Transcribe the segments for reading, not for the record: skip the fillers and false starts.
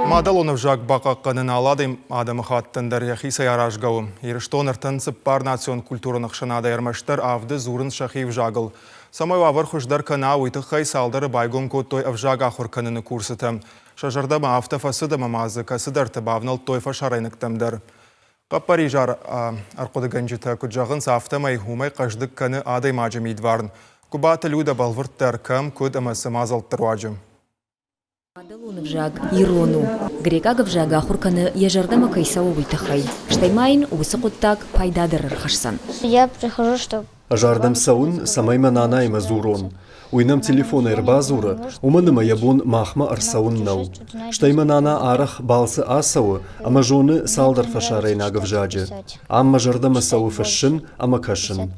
Мадалонов жак бақаққанын аладым адамы хаттындар яхиса яражгауым. Еріштоныртын сыппар национ культурынық шынада ермаштар авды зурын шахив жагыл. Самай вавар хұждар кана уйты қай салдары байгон коттой авжаг ахур каныны курсытым. Шажардама автофасыдама мазыка сыдарты бавнал тойфа шарайнықтымдар. Қаппари жар арқоды ганжыта күджағын сафтамай хумай қаждық каны адай мажым идварн. Кубаты люда балвырттар кам көд амасы мазалттыр ваджым. Мадалонов жаг ирону. Грекагов жага хурканы ежардама кайсау уйтахай. Штаймайн усы куттак пайдадыр архашсан. Я прихожу, что... Жардам саун самайма нанайма зурон. Уйнам телефона ирбазура, уманыма ябун махма арсаун нау. Штайма нана арах балсы асау, ама жоны салдар фашарайнагов жаджи. Амма жардама сау фашшин, ама кашшин.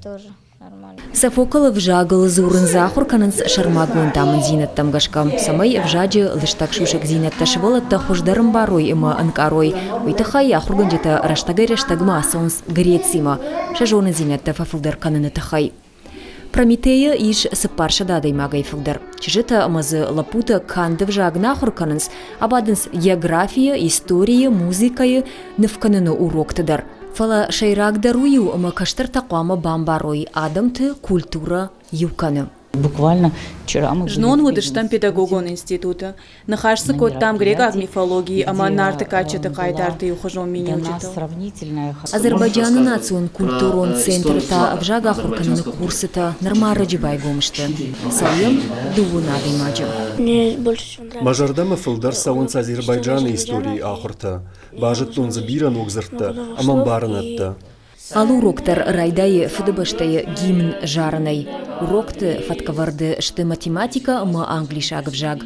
Софокол вжагал зурын захур канынс шармагун тамын зинаттам гашкам. Самай вжаджи лыштак шушек зинатта швалатта хуждарым барой има анкарой. Уйтахай ахурган жета раштагай раштагма асаунс грецима. Шажоны зинатта фафылдар каныны тахай. Прометея иш сыпарша дадай магай фылдар. Чижета амазы лапута канды вжаг нахур канынс, абадынс география, история, музыкая нывканыны уроктыдар. Фала шайрак дарую ама каштар тақуама бамбарой адамты культура юканы. Буквально вчера мы... Жнон выдыштам педагогон института. Нахашсы кот там грекаг мифологии, ама нарты качеты кайтарты и ухожом меня учитал. Азербайджаны национ культурон центрта вжага хурканны курсыта нормара джибайгомышты. Салем дуву надый маджа. Мне больше всего нравится. Мажардама фылдар саунс Азербайджаны истории ахурта. Бажыт тон забиран огзырта, аман барынатта. Ал уроктар райдай фыдыбаштай гимн жарынай. Урокты фаткаварды шты математика ма англишаг вжаг.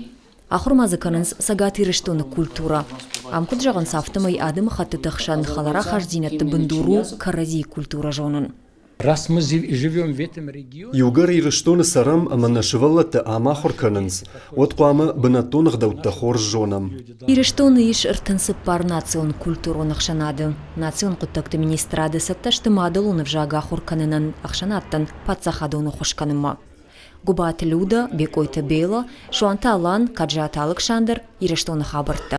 Ахур мазыканынс сагатырыштоны культура. Амкут жаган сафтымай адым хаты тахшан халара хаждинатты бындуру карази культура жонын. Раз мы живем в этом регионе... Югар ирыштоны сарам ама нашываллаты амахур канынс. От қуамы бынатонық даутта хор жонам. Ирыштоны иш ыртынсып пар национ культурон ахшанады. Национ құттықты министрады сатташты мадалуны вжага ахур канынын ахшанаттан патсахадоны хошканыма. Губаты люда, бекойты бела, шуанта алан, каджата Александр, ирыштоны хабыртты.